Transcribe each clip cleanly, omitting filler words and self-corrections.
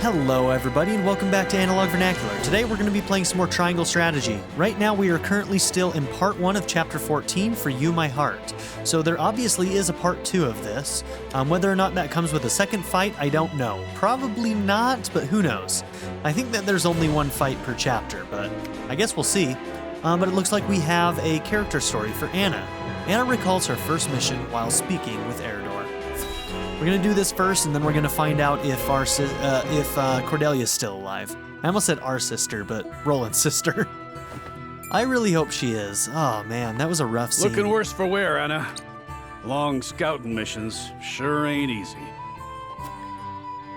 Hello everybody and welcome back to Analog Vernacular. Today we're going to be playing some more Triangle Strategy. Right now we are currently still in part 1 of chapter 14 for You My Heart. So there obviously is a part 2 of this. Whether or not that comes with a second fight, I don't know. Probably not, but who knows. I think that there's only one fight per chapter, but I guess we'll see. But it looks like we have a character story for Anna. Anna recalls her first mission while speaking with Eredor. We're going to do this first, and then we're going to find out if Cordelia is still alive. I almost said our sister, but Roland's sister. I really hope she is. Oh, man, that was a rough scene. Looking worse for wear, Anna. Long scouting missions sure ain't easy.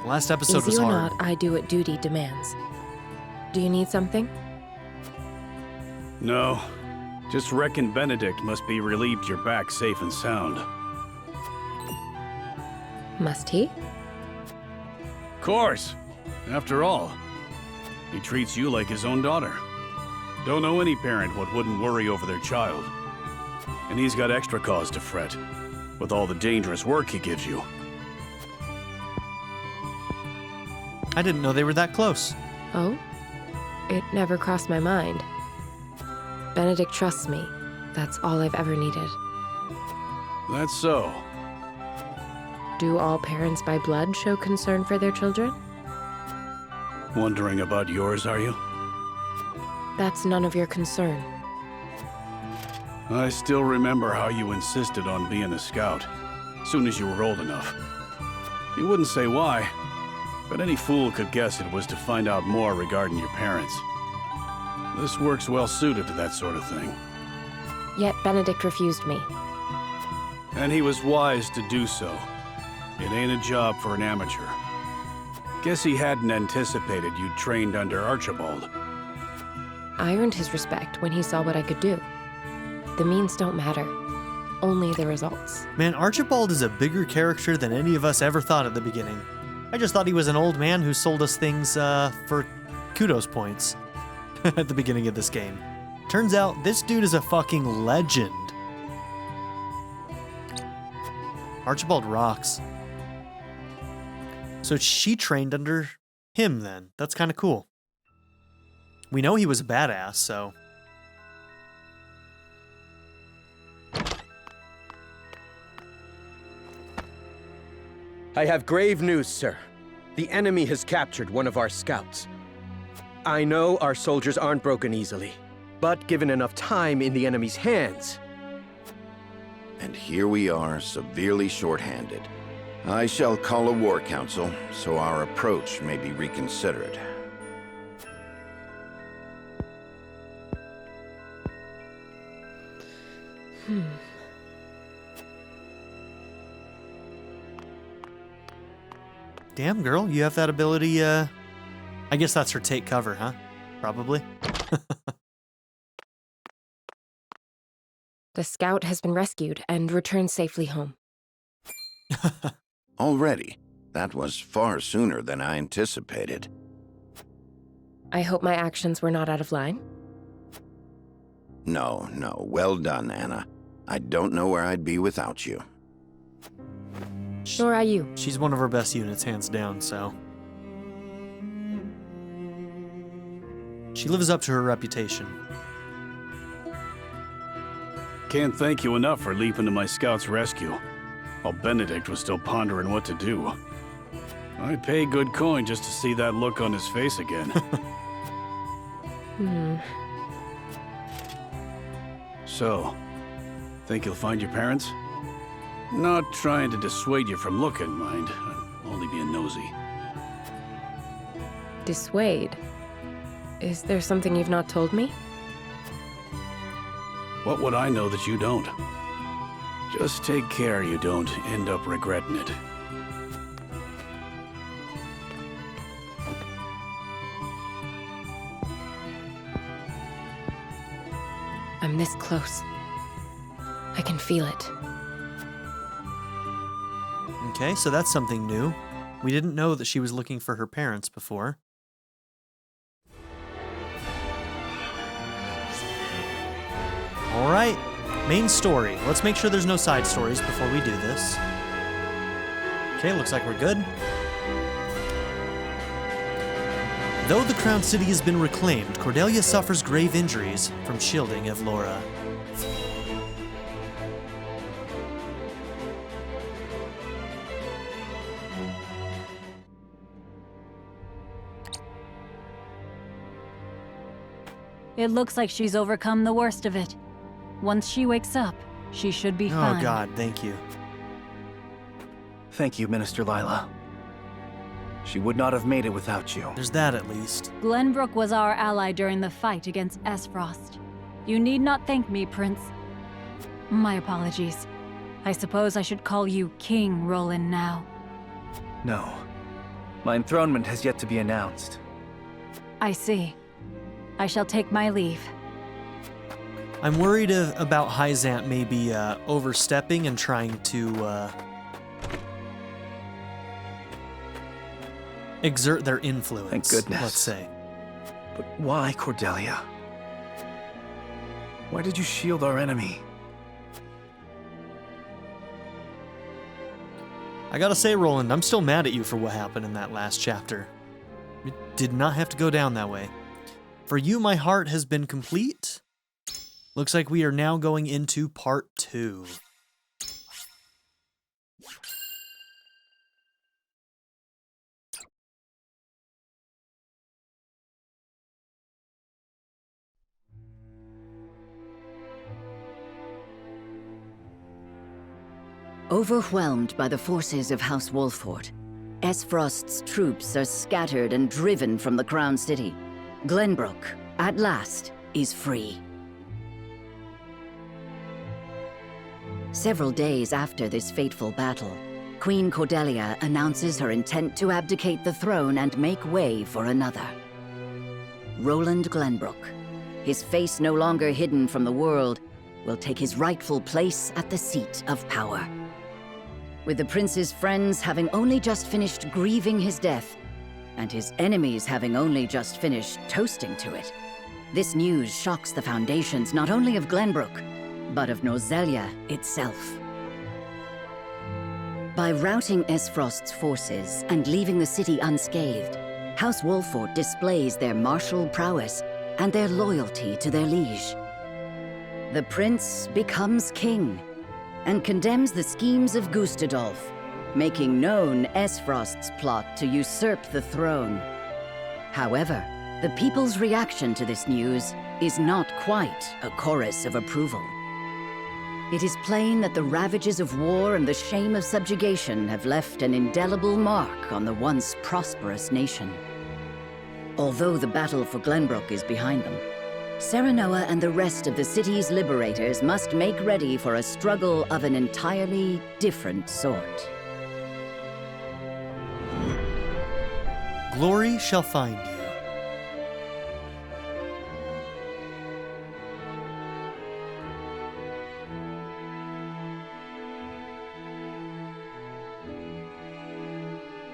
The last episode was hard. Easy or not, I do what duty demands. Do you need something? No. Just reckon Benedict must be relieved you're back safe and sound. Must he? Course. After all, he treats you like his own daughter. Don't know any parent what wouldn't worry over their child. And he's got extra cause to fret, with all the dangerous work he gives you. I didn't know they were that close. Oh? It never crossed my mind. Benedict trusts me. That's all I've ever needed. That's so. Do all parents by blood show concern for their children? Wondering about yours, are you? That's none of your concern. I still remember how you insisted on being a scout, soon as you were old enough. You wouldn't say why, but any fool could guess it was to find out more regarding your parents. This work's well suited to that sort of thing. Yet Benedict refused me. And he was wise to do so. It ain't a job for an amateur. Guess he hadn't anticipated you'd trained under Archibald. I earned his respect when he saw what I could do. The means don't matter, only the results. Man, Archibald is a bigger character than any of us ever thought at the beginning. I just thought he was an old man who sold us things for kudos points at the beginning of this game. Turns out, this dude is a fucking legend. Archibald rocks. So she trained under him then. That's kind of cool. We know he was a badass, so... I have grave news, sir. The enemy has captured one of our scouts. I know our soldiers aren't broken easily, but given enough time in the enemy's hands... And here we are, severely short-handed. I shall call a war council, so our approach may be reconsidered. Damn, girl, you have that ability, I guess that's her take cover, huh? Probably. The scout has been rescued and returned safely home. Already? That was far sooner than I anticipated. I hope my actions were not out of line. No, well done, Anna. I don't know where I'd be without you. Nor are you. She's one of our best units, hands down, so... She lives up to her reputation. Can't thank you enough for leaping to my scout's rescue, while Benedict was still pondering what to do. I'd pay good coin just to see that look on his face again. So, think you'll find your parents? Not trying to dissuade you from looking, mind. I'm only being nosy. Dissuade? Is there something you've not told me? What would I know that you don't? Just take care you don't end up regretting it. I'm this close. I can feel it. Okay, so that's something new. We didn't know that she was looking for her parents before. All right, main story. Let's make sure there's no side stories before we do this. Okay, looks like we're good. Though the Crown City has been reclaimed, Cordelia suffers grave injuries from shielding Evlora. It looks like she's overcome the worst of it. Once she wakes up, she should be fine. Oh God, thank you. Thank you, Minister Lila. She would not have made it without you. There's that at least. Glenbrook was our ally during the fight against Esfrost. You need not thank me, Prince. My apologies. I suppose I should call you King Roland now. No. My enthronement has yet to be announced. I see. I shall take my leave. I'm worried about Hyzant maybe overstepping and trying to exert their influence. Thank goodness. Let's say. But why, Cordelia? Why did you shield our enemy? I gotta say, Roland, I'm still mad at you for what happened in that last chapter. It did not have to go down that way. For you, my heart has been complete. Looks like we are now going into part 2. Overwhelmed by the forces of House Wolford, Esfrost's troops are scattered and driven from the Crown City. Glenbrook, at last, is free. Several days after this fateful battle, Queen Cordelia announces her intent to abdicate the throne and make way for another. Roland Glenbrook, his face no longer hidden from the world, will take his rightful place at the seat of power. With the prince's friends having only just finished grieving his death, and his enemies having only just finished toasting to it, this news shocks the foundations not only of Glenbrook, but of Nozelia itself. By routing Esfrost's forces and leaving the city unscathed, House Wolford displays their martial prowess and their loyalty to their liege. The prince becomes king and condemns the schemes of Gustadolph, making known Esfrost's plot to usurp the throne. However, the people's reaction to this news is not quite a chorus of approval. It is plain that the ravages of war and the shame of subjugation have left an indelible mark on the once prosperous nation. Although the battle for Glenbrook is behind them, Serenoa and the rest of the city's liberators must make ready for a struggle of an entirely different sort. Glory shall find you.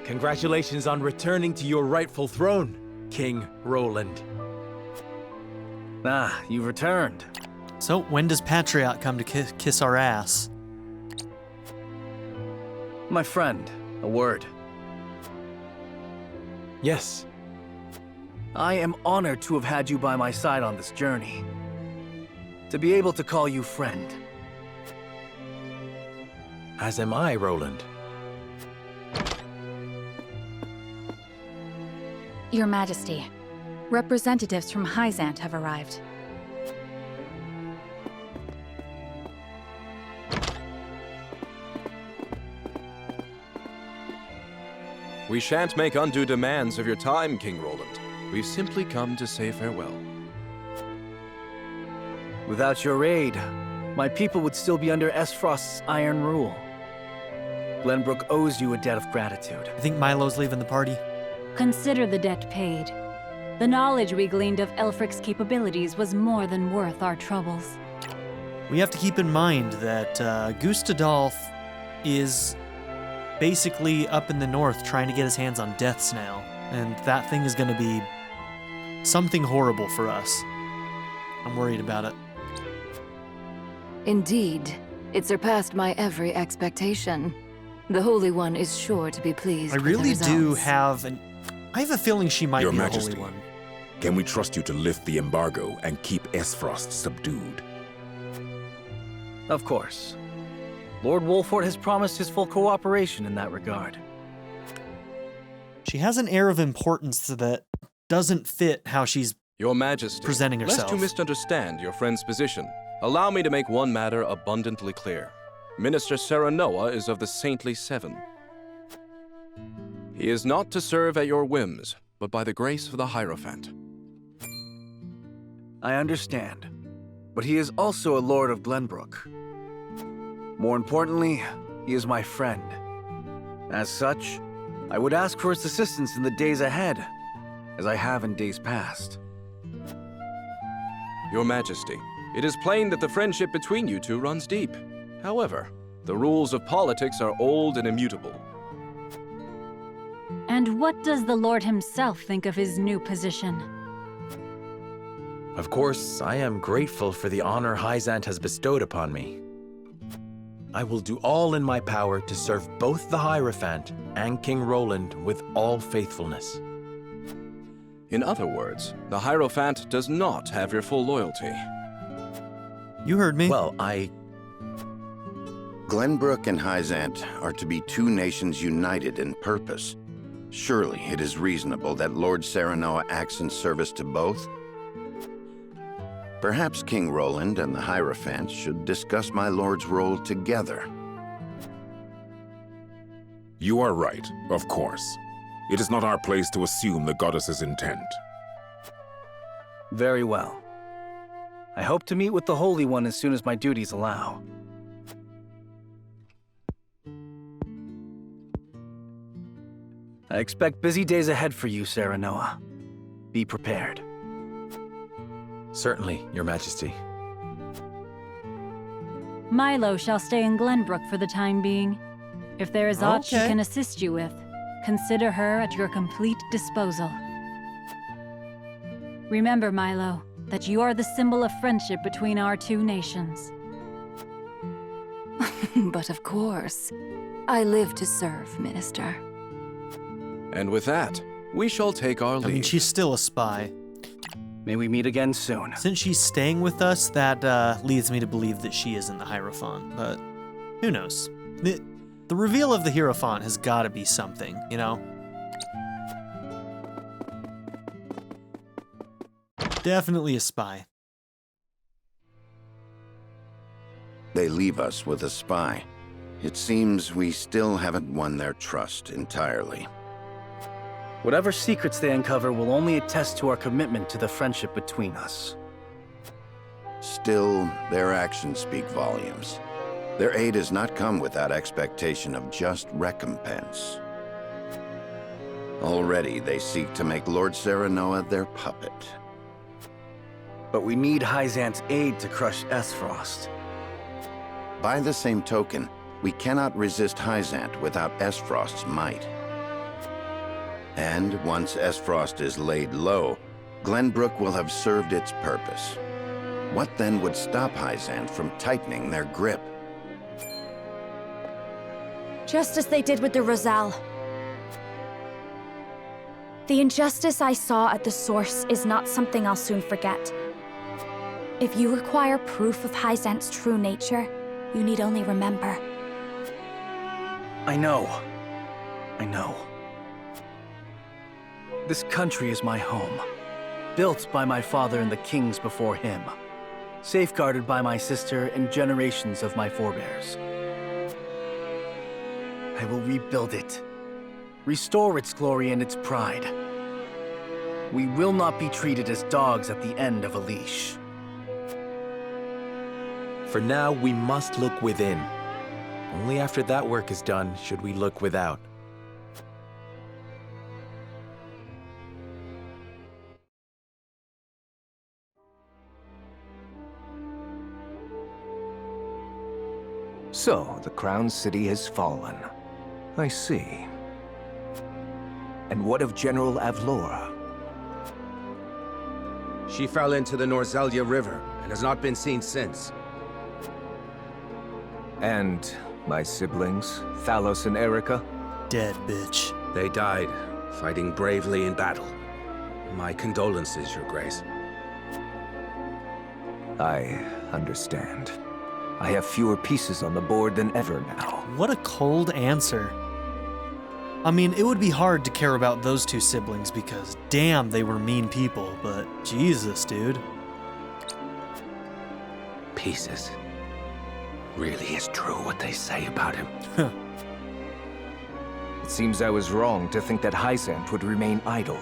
Congratulations on returning to your rightful throne, King Roland. Ah, you've returned. So, when does Patriot come to kiss our ass? My friend, a word. Yes. I am honored to have had you by my side on this journey. To be able to call you friend. As am I, Roland. Your Majesty, representatives from Hyzant have arrived. We shan't make undue demands of your time, King Roland. We've simply come to say farewell. Without your aid, my people would still be under Esfrost's iron rule. Glenbrook owes you a debt of gratitude. I think Milo's leaving the party. Consider the debt paid. The knowledge we gleaned of Elfric's capabilities was more than worth our troubles. We have to keep in mind that Gustadolph is basically up in the north trying to get his hands on Death's Nail, and that thing is going to be something horrible for us. I'm worried about it. Indeed, it surpassed my every expectation. The Holy One is sure to be pleased I with the really do results. have I have a feeling she might Your be Majesty, the Holy One. can we trust you to lift the embargo and keep Esfrost subdued? Of course. Lord Wolford has promised his full cooperation in that regard. She has an air of importance that doesn't fit how she's Your Majesty, presenting herself. lest you misunderstand your friend's position, allow me to make one matter abundantly clear. Minister Serenoa is of the Saintly Seven. He is not to serve at your whims, but by the grace of the Hierophant. I understand, but he is also a Lord of Glenbrook. More importantly, he is my friend. As such, I would ask for his assistance in the days ahead, as I have in days past. Your Majesty, it is plain that the friendship between you two runs deep. However, the rules of politics are old and immutable. And what does the Lord himself think of his new position? Of course, I am grateful for the honor Hyzant has bestowed upon me. I will do all in my power to serve both the Hierophant and King Roland with all faithfulness. In other words, the Hierophant does not have your full loyalty. You heard me. Well, Glenbrook and Hyzant are to be two nations united in purpose. Surely it is reasonable that Lord Serenoa acts in service to both? Perhaps King Roland and the Hierophant should discuss my lord's role together. You are right, of course. It is not our place to assume the goddess's intent. Very well. I hope to meet with the Holy One as soon as my duties allow. I expect busy days ahead for you, Serenoa. Be prepared. certainly, Your Majesty. Milo shall stay in Glenbrook for the time being. If there is aught she can assist you with, consider her at your complete disposal. Remember, Milo, that you are the symbol of friendship between our two nations. But of course, I live to serve, Minister. And with that, we shall take our leave. I mean, she's still a spy. May we meet again soon. Since she's staying with us, that leads me to believe that she isn't the Hierophant, but who knows? The reveal of the Hierophant has got to be something, you know? Definitely a spy. They leave us with a spy. It seems we still haven't won their trust entirely. Whatever secrets they uncover will only attest to our commitment to the friendship between us. Still, their actions speak volumes. Their aid has not come without expectation of just recompense. Already, they seek to make Lord Serenoa their puppet. But we need Hyzant's aid to crush Esfrost. By the same token, we cannot resist Hyzant without Esfrost's might. And once Esfrost is laid low, Glenbrook will have served its purpose. What then would stop Hyzant from tightening their grip? Just as they did with the Rosal. The injustice I saw at the source is not something I'll soon forget. If you require proof of Hyzant's true nature, you need only remember. I know. This country is my home. Built by my father and the kings before him. Safeguarded by my sister and generations of my forebears. I will rebuild it. Restore its glory and its pride. We will not be treated as dogs at the end of a leash. For now, we must look within. Only after that work is done should we look without. So, the Crown City has fallen. I see. And what of General Avlora? She fell into the Norzelia River and has not been seen since. And my siblings, Thalos and Erica? Dead, bitch. They died fighting bravely in battle. My condolences, Your Grace. I understand. I have fewer pieces on the board than ever now. What a cold answer. I mean, it would be hard to care about those two siblings because, damn, they were mean people, but Jesus, dude. Pieces. Really is true what they say about him. It seems I was wrong to think that Hyzant would remain idle.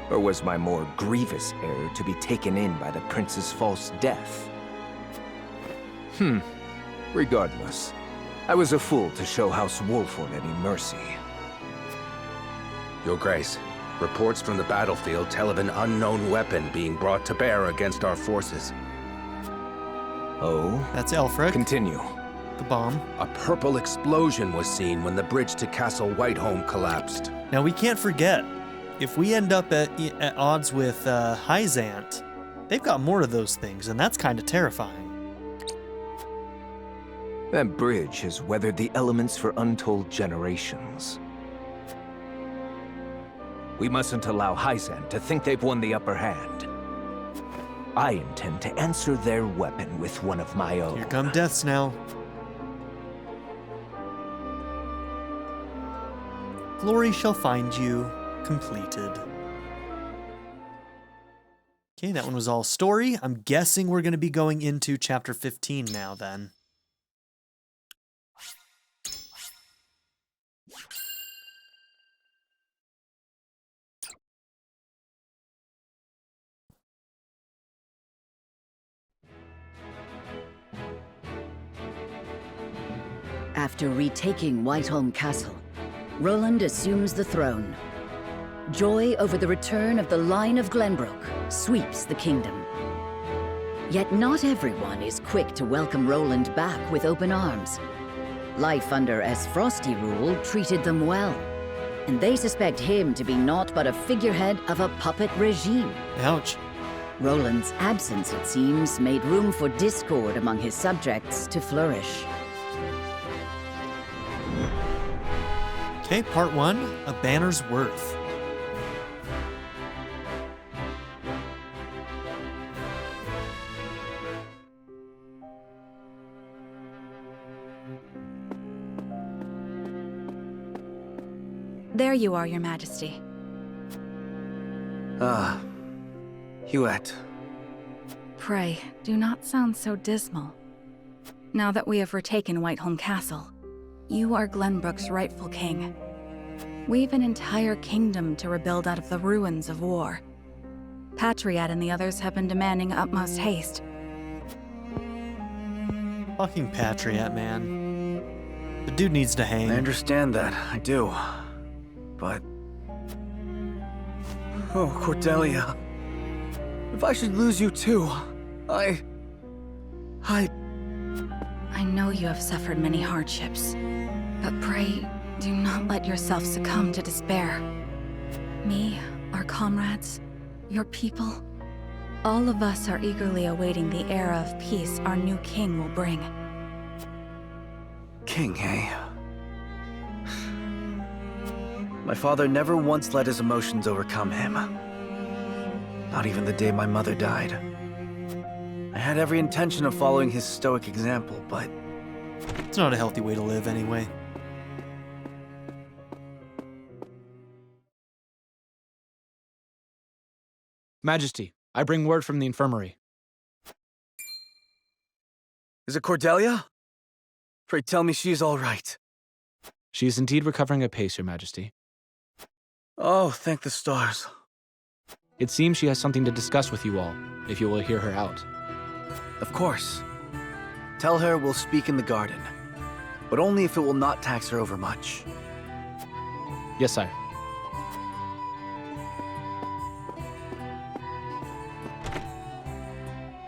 Or was my more grievous error to be taken in by the prince's false death? Regardless, I was a fool to show House Wolford any mercy. Your Grace, reports from the battlefield tell of an unknown weapon being brought to bear against our forces. Oh? That's Elfric. Continue. The bomb. A purple explosion was seen when the bridge to Castle Whiteholm collapsed. Now we can't forget, if we end up at odds with Hyzant, they've got more of those things, and that's kind of terrifying. That bridge has weathered the elements for untold generations. We mustn't allow Hyzant to think they've won the upper hand. I intend to answer their weapon with one of my own. Here come deaths now. Glory shall find you completed. Okay, that one was all story. I'm guessing we're going to be going into chapter 15 now then. After retaking Whiteholm Castle, Roland assumes the throne. Joy over the return of the line of Glenbrook sweeps the kingdom. Yet not everyone is quick to welcome Roland back with open arms. Life under Frosty rule treated them well, and they suspect him to be naught but a figurehead of a puppet regime. Ouch. Roland's absence, it seems, made room for discord among his subjects to flourish. Okay, part 1, A Banner's Worth. There you are, Your Majesty. Ah, Huette. Pray, do not sound so dismal. Now that we have retaken Whiteholm Castle, you are Glenbrook's rightful king. We've an entire kingdom to rebuild out of the ruins of war. Patriot and the others have been demanding utmost haste. Fucking Patriot, man. The dude needs to hang. I understand that, I do. But... oh, Cordelia. If I should lose you too, I know you have suffered many hardships, but pray, do not let yourself succumb to despair. Me, our comrades, your people, all of us are eagerly awaiting the era of peace our new king will bring. King, eh? My father never once let his emotions overcome him. Not even the day my mother died. I had every intention of following his stoic example, but... it's not a healthy way to live anyway. Majesty, I bring word from the infirmary. Is it Cordelia? Pray tell me she is all right. She is indeed recovering apace, Your Majesty. Oh, thank the stars. It seems she has something to discuss with you all, if you will hear her out. Of course. Tell her we'll speak in the garden, but only if it will not tax her overmuch. Yes, sire.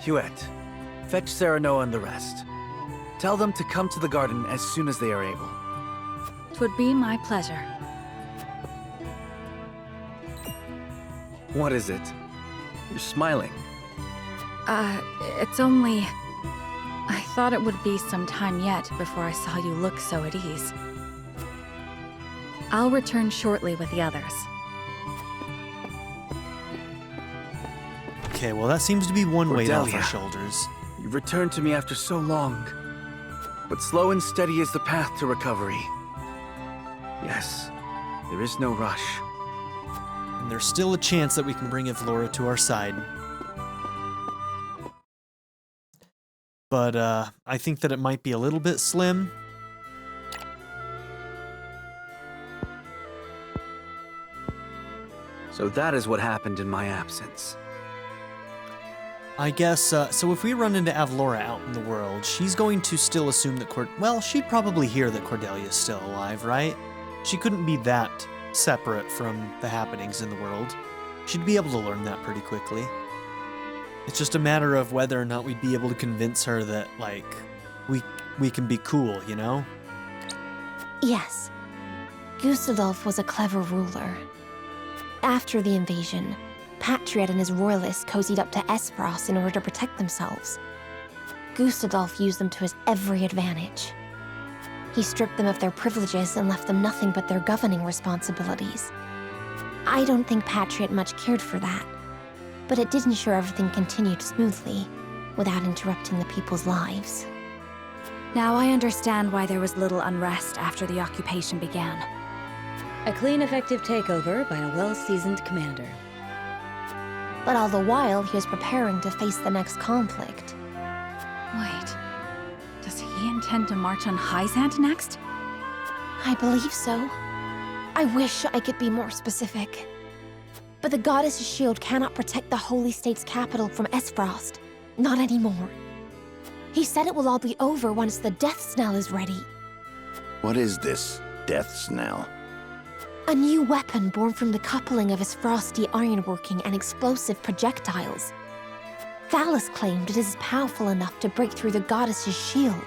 Huette, fetch Serenoa and the rest. Tell them to come to the garden as soon as they are able. 'Twould be my pleasure. What is it? You're smiling. It's only... I thought it would be some time yet before I saw you look so at ease. I'll return shortly with the others. Okay, well that seems to be one weight off our Cordelia. shoulders. You've returned to me after so long. But slow and steady is the path to recovery. Yes, there is no rush. And there's still a chance that we can bring Evlora to our side. But I think that it might be a little bit slim. So that is what happened in my absence. I guess, so if we run into Evlora out in the world, she's going to still assume that well, she'd probably hear that Cordelia is still alive, right? She couldn't be that separate from the happenings in the world. She'd be able to learn that pretty quickly. It's just a matter of whether or not we'd be able to convince her that, like, we can be cool, you know? Yes. Gustadolph was a clever ruler. After the invasion, Patriot and his Royalists cozied up to Esfrost in order to protect themselves. Gustadolph used them to his every advantage. He stripped them of their privileges and left them nothing but their governing responsibilities. I don't think Patriot much cared for that, but it did ensure everything continued smoothly, without interrupting the people's lives. Now I understand why there was little unrest after the occupation began. A clean, effective takeover by a well-seasoned commander. But all the while, he was preparing to face the next conflict. Wait, does he intend to march on Hyzant next? I believe so. I wish I could be more specific. But the Goddess's shield cannot protect the Holy State's capital from Esfrost. Not anymore. He said it will all be over once the Death Knell is ready. What is this Death Knell? A new weapon born from the coupling of his frosty ironworking and explosive projectiles. Valis claimed it is powerful enough to break through the Goddess's shield.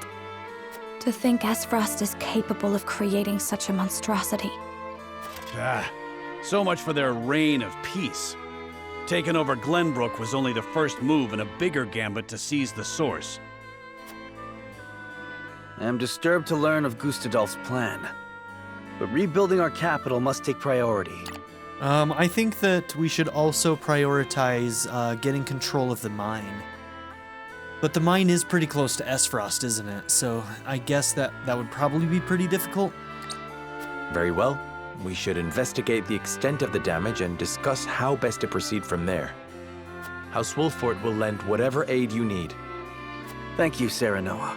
To think Esfrost is capable of creating such a monstrosity. So much for their reign of peace. Taking over Glenbrook was only the first move in a bigger gambit to seize the source. I am disturbed to learn of Gustadolph's plan. But rebuilding our capital must take priority. I think that we should also prioritize getting control of the mine. But the mine is pretty close to Esfrost, isn't it? So I guess that would probably be pretty difficult. Very well. We should investigate the extent of the damage and discuss how best to proceed from there. House Wolfort will lend whatever aid you need. Thank you, Serenoa.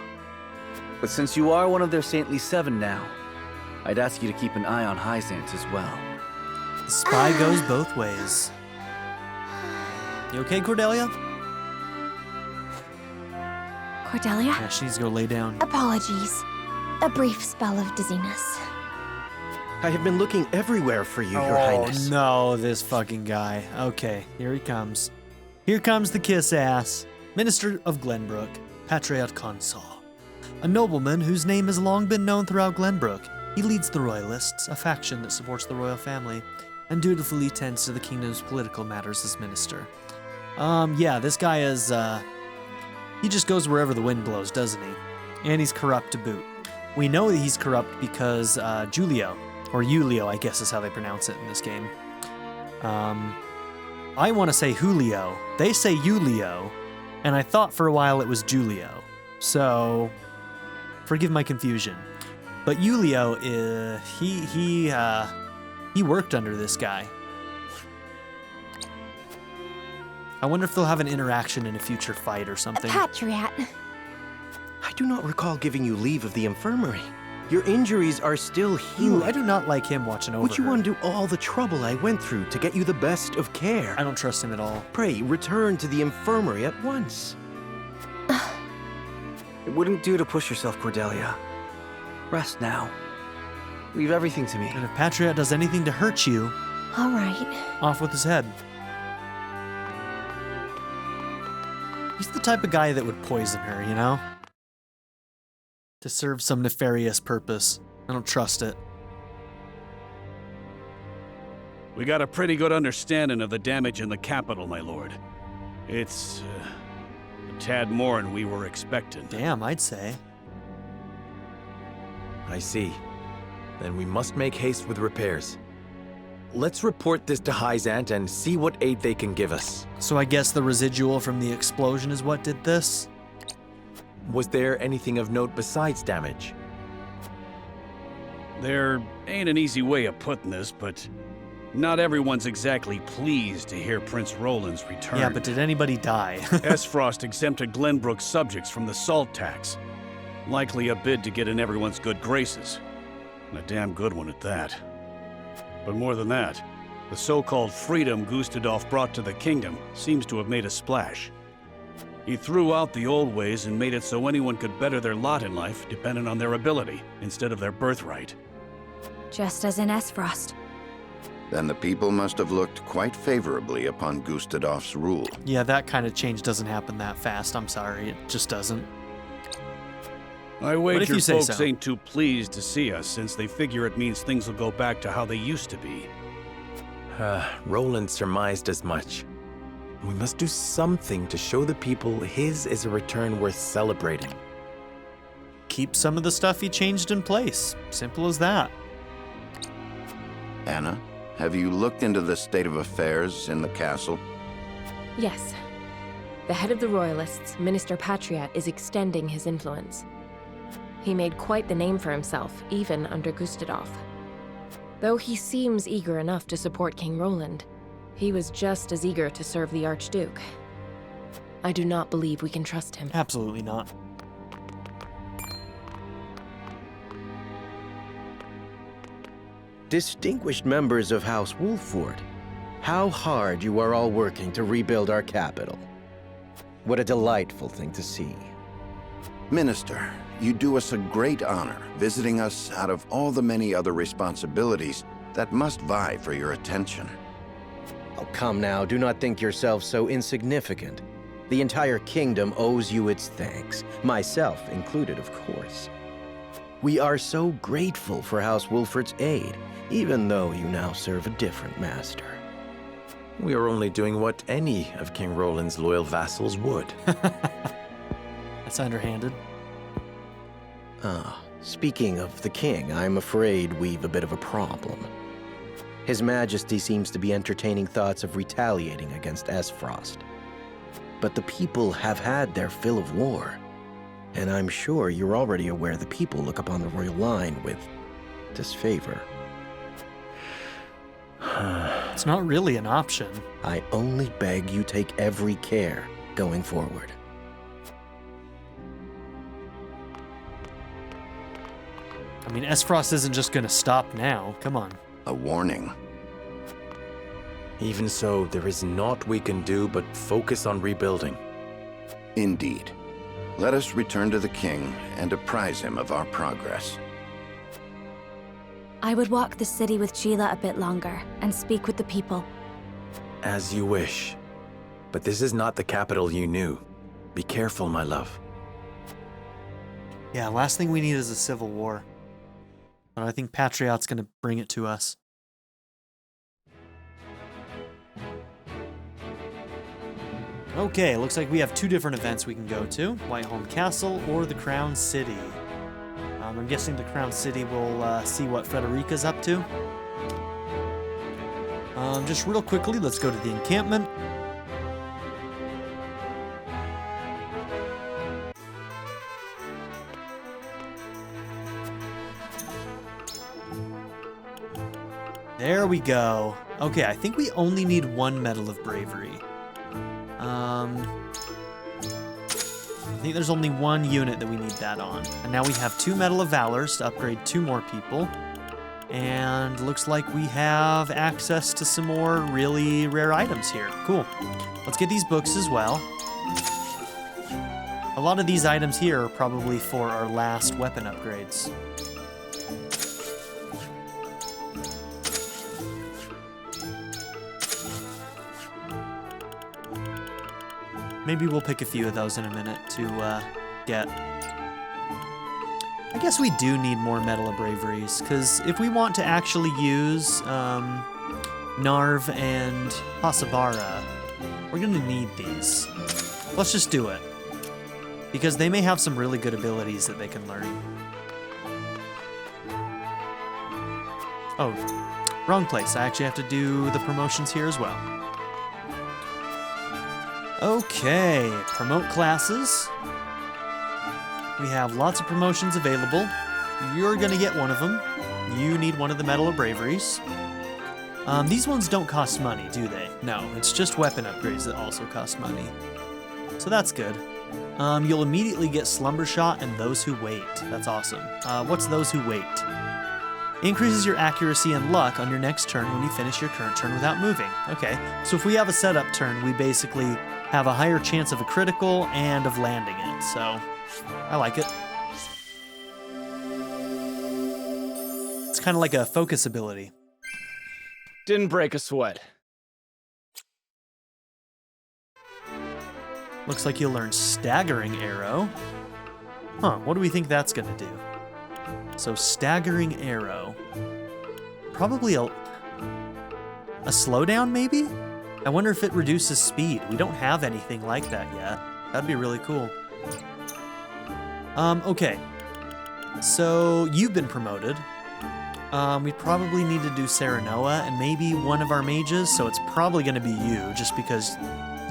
But since you are one of their Saintly Seven now, I'd ask you to keep an eye on Hyzant as well. The spy goes both ways. You okay, Cordelia? Cordelia? Yeah, she needs to go lay down. Apologies. A brief spell of dizziness. I have been looking everywhere for you, Your Highness. Oh no, this fucking guy. Okay, here he comes. Here comes the kiss ass. Minister of Glenbrook, Patriot Consul. A nobleman whose name has long been known throughout Glenbrook. He leads the Royalists, a faction that supports the royal family, and dutifully tends to the kingdom's political matters as minister. Yeah, this guy is, he just goes wherever the wind blows, doesn't he? And he's corrupt to boot. We know that he's corrupt because, Julio, or Julio, I guess is how they pronounce it in this game. I want to say Julio. They say Julio, and I thought for a while it was Julio. So, forgive my confusion. But Julio, he worked under this guy. I wonder if they'll have an interaction in a future fight or something. Patriot. I do not recall giving you leave of the infirmary. Your injuries are still healing. Ooh, I do not like him watching over Would you her. undo all the trouble I went through to get you the best of care? I don't trust him at all. Pray, return to the infirmary at once. It wouldn't do to push yourself, Cordelia. Rest now. Leave everything to me. And if Patriot does anything to hurt you, all right. Off with his head. He's the type of guy that would poison her, you know? To serve some nefarious purpose. I don't trust it. We got a pretty good understanding of the damage in the capital, my lord. It's a tad more than we were expecting. Damn, I'd say. I see. Then we must make haste with repairs. Let's report this to Hyzant and see what aid they can give us. So I guess the residual from the explosion is what did this? Was there anything of note besides damage? There ain't an easy way of putting this, but not everyone's exactly pleased to hear Prince Roland's return. Yeah, but did anybody die? S-Frost exempted Glenbrook's subjects from the salt tax. Likely a bid to get in everyone's good graces. And a damn good one at that. But more than that, the so-called freedom Gustadolph brought to the kingdom seems to have made a splash. He threw out the old ways and made it so anyone could better their lot in life dependent on their ability instead of their birthright. Just as in S-Frost. Then the people must have looked quite favorably upon Gustadolph's rule. Yeah, that kind of change doesn't happen that fast. I'm sorry, it just doesn't. I wager folks so. ain't too pleased to see us, since they figure it means things will go back to how they used to be. Roland surmised as much. We must do something to show the people his is a return worth celebrating. Keep some of the stuff he changed in place. Simple as that. Anna, have you looked into the state of affairs in the castle? Yes. The head of the Royalists, Minister Patriat, is extending his influence. He made quite the name for himself, even under Gustadolph. Though he seems eager enough to support King Roland, he was just as eager to serve the Archduke. I do not believe we can trust him. Absolutely not. Distinguished members of House Wolford, how hard you are all working to rebuild our capital. What a delightful thing to see. Minister, you do us a great honor visiting us out of all the many other responsibilities that must vie for your attention. Oh, come now, do not think yourself so insignificant. The entire kingdom owes you its thanks, myself included, of course. We are so grateful for House Wolford's aid, even though you now serve a different master. We are only doing what any of King Roland's loyal vassals would. That's underhanded. Speaking of the king, I'm afraid we've a bit of a problem. His Majesty seems to be entertaining thoughts of retaliating against S-Frost. But the people have had their fill of war, and I'm sure you're already aware the people look upon the royal line with disfavor. It's not really an option. I only beg you take every care going forward. I mean, S-Frost isn't just gonna stop now. Come on. A warning. Even so, there is naught we can do but focus on rebuilding. Indeed. Let us return to the king and apprise him of our progress. I would walk the city with Sheila a bit longer and speak with the people. As you wish. But this is not the capital you knew. Be careful, my love. Yeah, last thing we need is a civil war. But I think Patriot's gonna bring it to us. Okay, looks like we have two different events we can go to. Whiteholm Castle or the Crown City. I'm guessing the Crown City will see what Frederica's up to. Just real quickly, let's go to the encampment. There we go. Okay, I think we only need one Medal of Bravery. I think there's only one unit that we need that on. And now we have 2 Medal of Valors to upgrade 2 more people. And looks like we have access to some more really rare items here. Cool. Let's get these books as well. A lot of these items here are probably for our last weapon upgrades. Maybe we'll pick a few of those in a minute to get. I guess we do need more Medal of Braveries, because if we want to actually use Narv and Pasabara, we're going to need these. Let's just do it, because they may have some really good abilities that they can learn. Oh, Wrong place. I actually have to do the promotions here as well. Okay, promote classes. We have lots of promotions available. You're gonna get one of them. You need one of the Medal of Braveries. These ones don't cost money, do they? No, it's just weapon upgrades that also cost money. So that's good. You'll immediately get Slumber Shot and Those Who Wait. That's awesome. What's Those Who Wait? Increases your accuracy and luck on your next turn when you finish your current turn without moving. Okay, so if we have a setup turn, we basically have a higher chance of a critical and of landing it, so I like it. It's kind of like a focus ability. Didn't break a sweat. Looks like you'll learn Staggering Arrow. Huh, what do we think that's gonna do? So Staggering Arrow. Probably a slowdown, maybe? I wonder if it reduces speed. We don't have anything like that yet. That'd be really cool. Okay. So you've been promoted. We probably need to do Serenoa and maybe one of our mages, so it's probably gonna be you, just because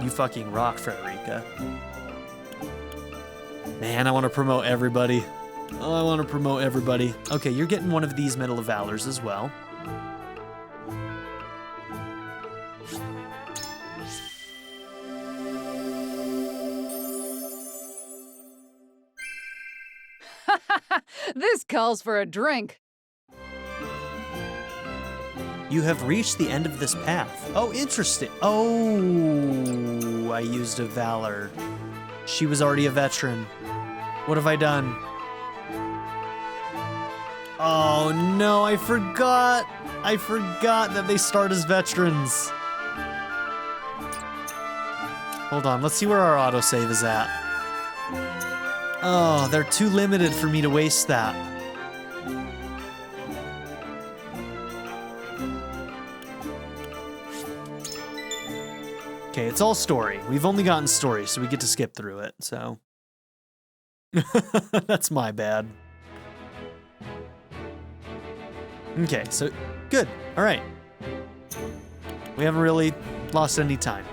you fucking rock, Frederica. Man, I want to promote everybody. Oh, I want to promote everybody. Okay, you're getting one of these Medal of Valors as well. This calls for a drink. You have reached the end of this path. Oh, interesting. Oh, I used a Valor. She was already a veteran. What have I done? Oh no, I forgot. I forgot that they start as veterans. Hold on, let's see where our autosave is at. Oh, they're too limited for me to waste that. Okay, it's all story. We've only gotten story, so we get to skip through it, so. That's my bad. Okay, so good. All right. We haven't really lost any time.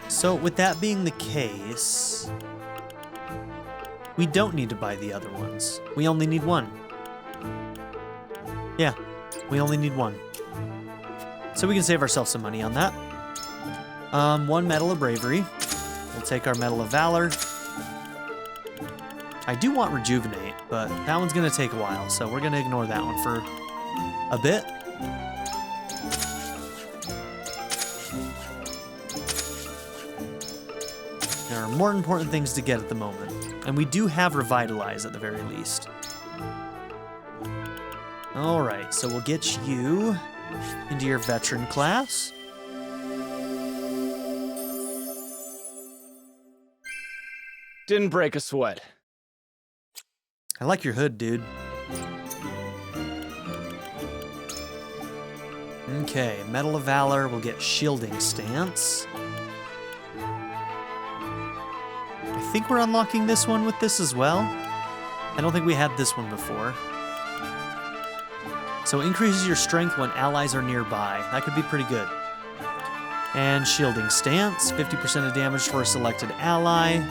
So with that being the case, we don't need to buy the other ones. We only need one. Yeah, we only need one. So we can save ourselves some money on that. One Medal of Bravery. We'll take our Medal of Valor. I do want Rejuvenate, but that one's gonna take a while, so we're gonna ignore that one for a bit. There are more important things to get at the moment, and we do have Revitalize at the very least. All right, so we'll get you into your veteran class. Didn't break a sweat. I like your hood, dude. Okay, Medal of Valor, we'll get Shielding Stance. I think we're unlocking this one with this as well. I don't think we had this one before. So increases your strength when allies are nearby. That could be pretty good. And Shielding Stance, 50% of damage for a selected ally.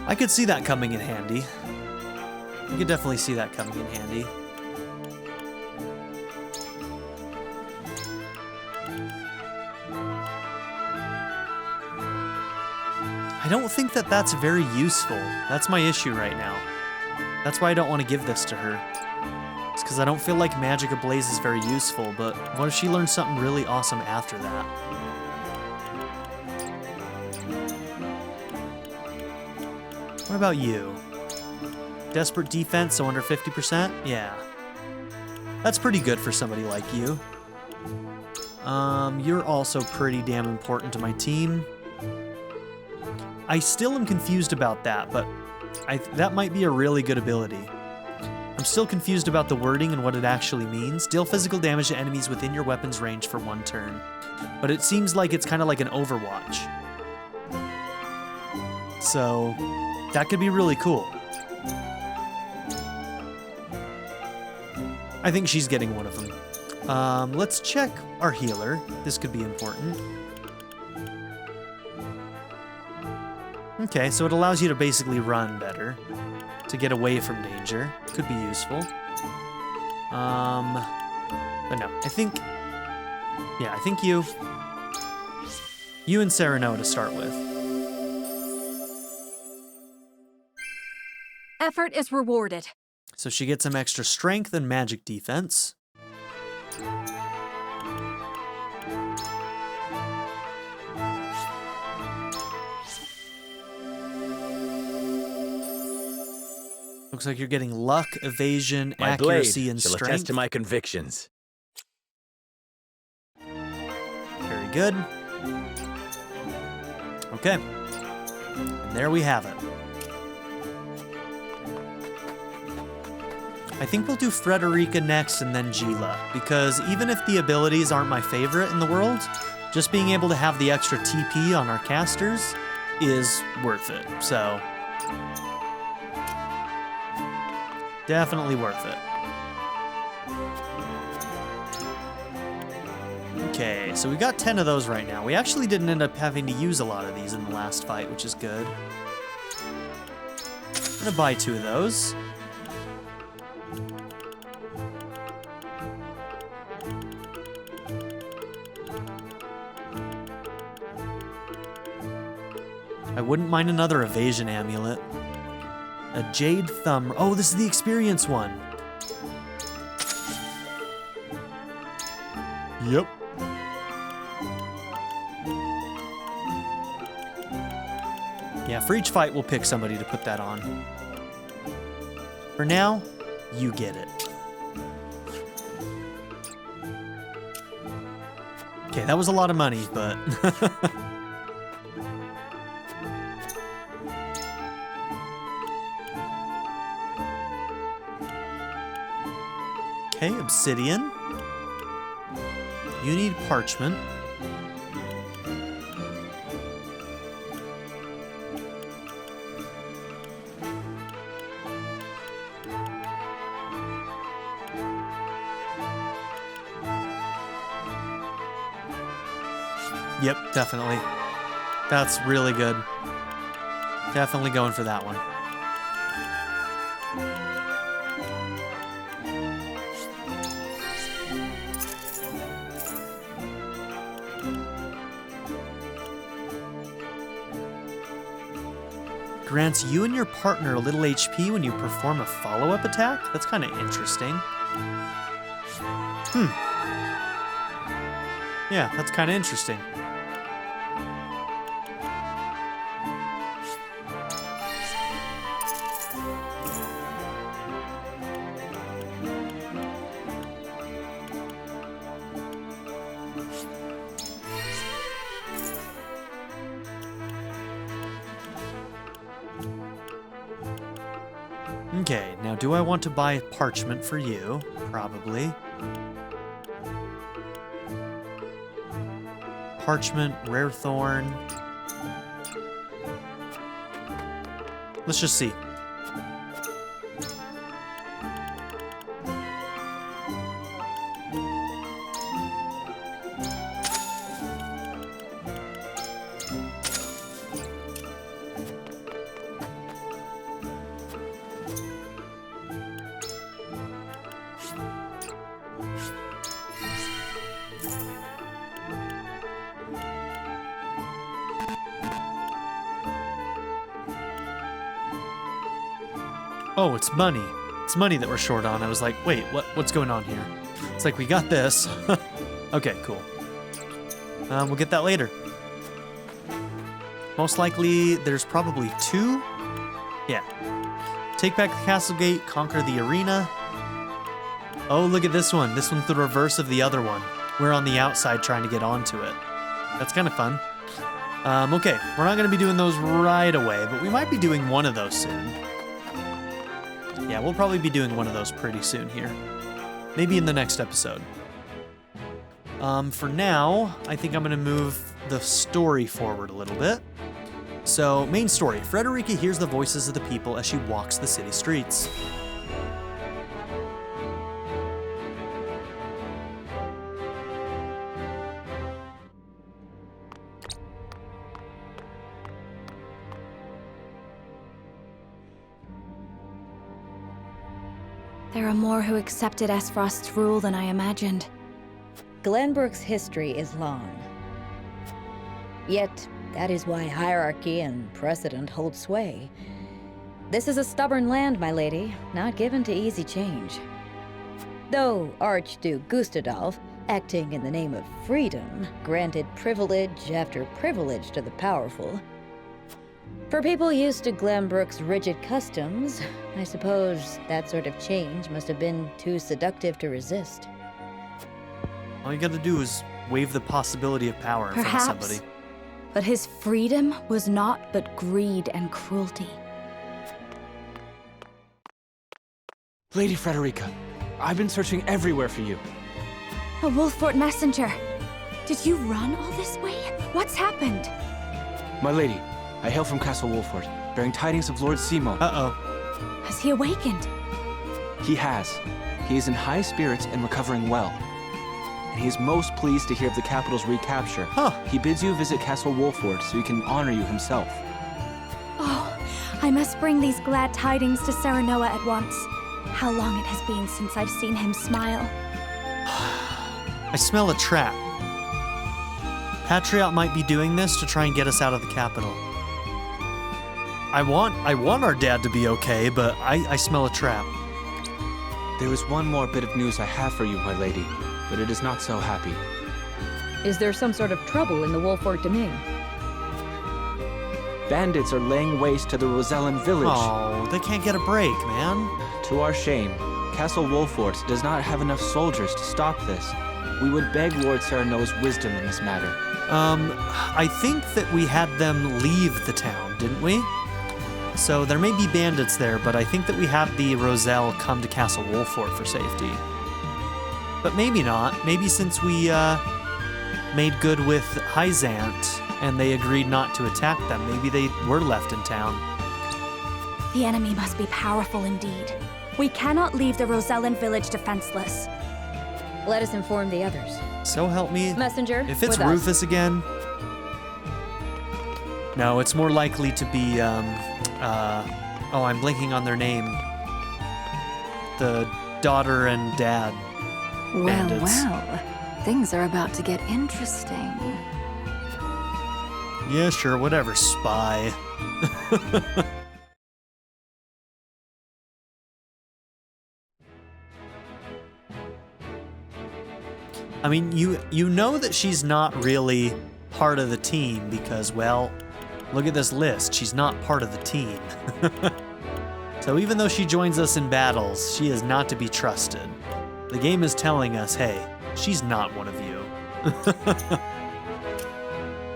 I could see that coming in handy. I could definitely see that coming in handy. I don't think that that's very useful. That's my issue right now. That's why I don't want to give this to her. It's because I don't feel like Magic Ablaze is very useful, but what if she learns something really awesome after that? What about you? Desperate Defense, so under 50%? Yeah. That's pretty good for somebody like you. You're also pretty damn important to my team. I still am confused about that, but that might be a really good ability. I'm still confused about the wording and what it actually means. Deal physical damage to enemies within your weapon's range for 1 turn. But it seems like it's kind of like an Overwatch. So that could be really cool. I think she's getting one of them. Let's check our healer. This could be important. Okay, so it allows you to basically run better, to get away from danger. Could be useful. But no, I think you and Serenoa to start with. Effort is rewarded. So she gets some extra strength and magic defense. Looks like you're getting luck, evasion, My accuracy, blade and shall strength. attest to my convictions. Very good. Okay. And there we have it. I think we'll do Frederica next and then Gila, because even if the abilities aren't my favorite in the world, just being able to have the extra TP on our casters is worth it. So definitely worth it. Okay, so we got 10 of those right now. We actually didn't end up having to use a lot of these in the last fight, which is good. I'm gonna buy 2 of those. I wouldn't mind another evasion amulet. A jade thumb. Oh, this is the experience one. Yep. Yeah, for each fight, we'll pick somebody to put that on. For now, you get it. Okay, that was a lot of money, but... Okay, obsidian. You need parchment. Yep, definitely. That's really good. Definitely going for that one. Grants you and your partner a little HP when you perform a follow-up attack? That's kind of interesting. Yeah, that's kind of interesting. Okay, now do I want to buy parchment for you? Probably. Parchment, rare thorn. Let's just see. Oh, it's money. It's money that we're short on. I was like, wait, what's going on here? It's like, we got this. Okay, cool. We'll get that later. Most likely, there's probably 2. Yeah. Take back the castle gate, conquer the arena. Oh, look at this one. This one's the reverse of the other one. We're on the outside trying to get onto it. That's kind of fun. Okay, we're not going to be doing those right away, but we might be doing one of those soon. Yeah, we'll probably be doing one of those pretty soon here. Maybe in the next episode. For now, I think I'm going to move the story forward a little bit. So, main story. Frederica hears the voices of the people as she walks the city streets. There are more who accepted Esfrost's rule than I imagined. Glenbrook's history is long. Yet, that is why hierarchy and precedent hold sway. This is a stubborn land, my lady, not given to easy change. Though Archduke Gustadolph, acting in the name of freedom, granted privilege after privilege to the powerful. For people used to Glenbrook's rigid customs, I suppose that sort of change must have been too seductive to resist. All you gotta do is wave the possibility of power in front of somebody. But his freedom was naught but greed and cruelty. Lady Frederica, I've been searching everywhere for you. A Wolffort messenger. Did you run all this way? What's happened? My lady, I hail from Castle Wolffort, bearing tidings of Lord Simo. Uh-oh. Has he awakened? He has. He is in high spirits and recovering well. And he is most pleased to hear of the capital's recapture. He bids you visit Castle Wolffort so he can honor you himself. Oh, I must bring these glad tidings to Serenoa at once. How long it has been since I've seen him smile. I smell a trap. Patriot might be doing this to try and get us out of the capital. I want our dad to be okay, but I smell a trap. There is one more bit of news I have for you, my lady, but it is not so happy. Is there some sort of trouble in the Wolffort domain? Bandits are laying waste to the Rosellan village. Oh, they can't get a break, man. To our shame, Castle Wolffort does not have enough soldiers to stop this. We would beg Lord Serenoa's wisdom in this matter. I think that we had them leave the town, didn't we? So there may be bandits there, but I think that we had the Roselle come to Castle Wolffort for safety. But maybe not. Maybe since we made good with Heisant and they agreed not to attack them, maybe they were left in town. The enemy must be powerful indeed. We cannot leave the Rosellan village defenseless. Let us inform the others. So help me. Messenger, if it's with Rufus us. again. No, it's more likely to be, oh, I'm blanking on their name. The daughter and dad bandits. Well, things are about to get interesting. Yeah, sure, whatever, spy. I mean, you know that she's not really part of the team because, well, look at this list. She's not part of the team. So even though she joins us in battles, she is not to be trusted. The game is telling us, hey, she's not one of you.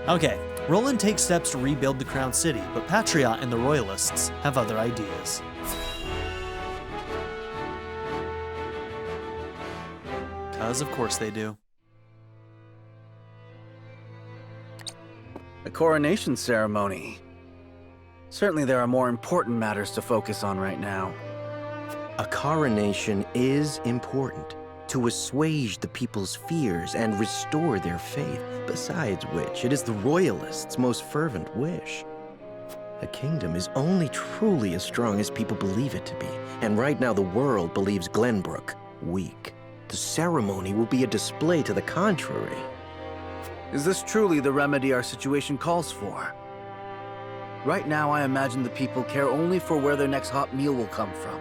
Okay, Roland takes steps to rebuild the Crown City, but Patriot and the Royalists have other ideas. Because of course they do. A coronation ceremony. Certainly there are more important matters to focus on right now. A coronation is important to assuage the people's fears and restore their faith, besides which it is the Royalists' most fervent wish. A kingdom is only truly as strong as people believe it to be, and right now the world believes Glenbrook weak. The ceremony will be a display to the contrary. Is this truly the remedy our situation calls for? Right now, I imagine the people care only for where their next hot meal will come from.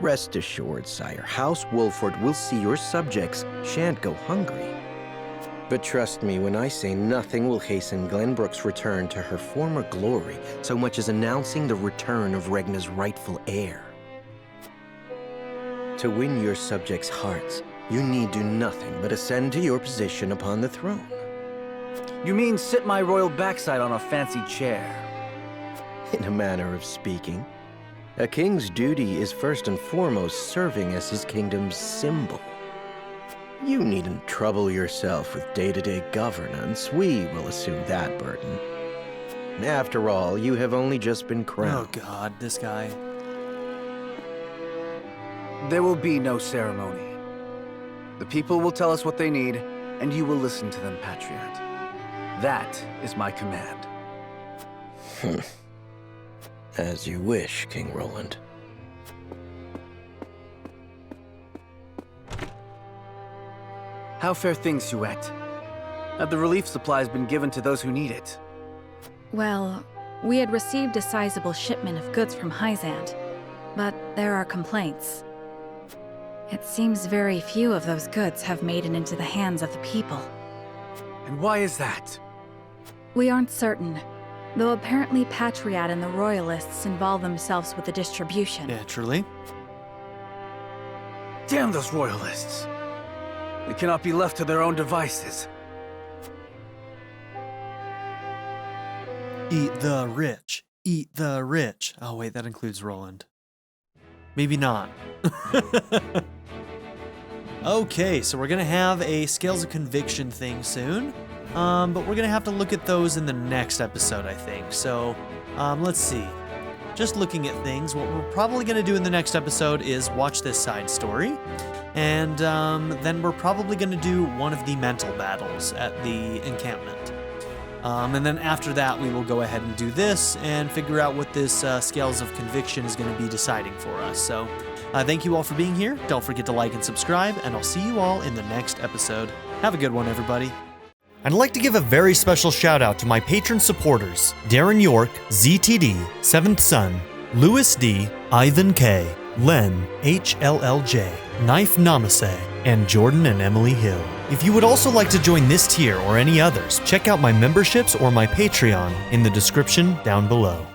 Rest assured, sire, House Wolffort will see your subjects shan't go hungry. But trust me when I say nothing will hasten Glenbrook's return to her former glory so much as announcing the return of Regna's rightful heir. To win your subjects' hearts, you need do nothing but ascend to your position upon the throne. You mean sit my royal backside on a fancy chair? In a manner of speaking. A king's duty is first and foremost serving as his kingdom's symbol. You needn't trouble yourself with day-to-day governance. We will assume that burden. After all, you have only just been crowned. Oh god, this guy. There will be no ceremony. The people will tell us what they need, and you will listen to them, Patriot. That is my command. As you wish, King Roland. How fare things, Suette? Have the relief supplies been given to those who need it? Well, we had received a sizable shipment of goods from Hyzant, but there are complaints. It seems very few of those goods have made it into the hands of the people. And why is that? We aren't certain, though apparently Patriat and the Royalists involve themselves with the distribution. Naturally. Damn those Royalists! They cannot be left to their own devices. Eat the rich. Eat the rich. Oh wait, that includes Roland. Maybe not. Okay, so we're gonna have a Scales of Conviction thing soon. But we're gonna have to look at those in the next episode, I think. So, let's see. Just looking at things, what we're probably gonna do in the next episode is watch this side story. And then we're probably gonna do one of the mental battles at the encampment. And then after that, we will go ahead and do this and figure out what this Scales of Conviction is going to be deciding for us. So thank you all for being here. Don't forget to like and subscribe, and I'll see you all in the next episode. Have a good one, everybody. I'd like to give a very special shout out to my patron supporters, Darren York, ZTD, 7th Son, Louis D, Ivan K, Len, HLLJ, Knife Namaste, and Jordan and Emily Hill. If you would also like to join this tier or any others, check out my memberships or my Patreon in the description down below.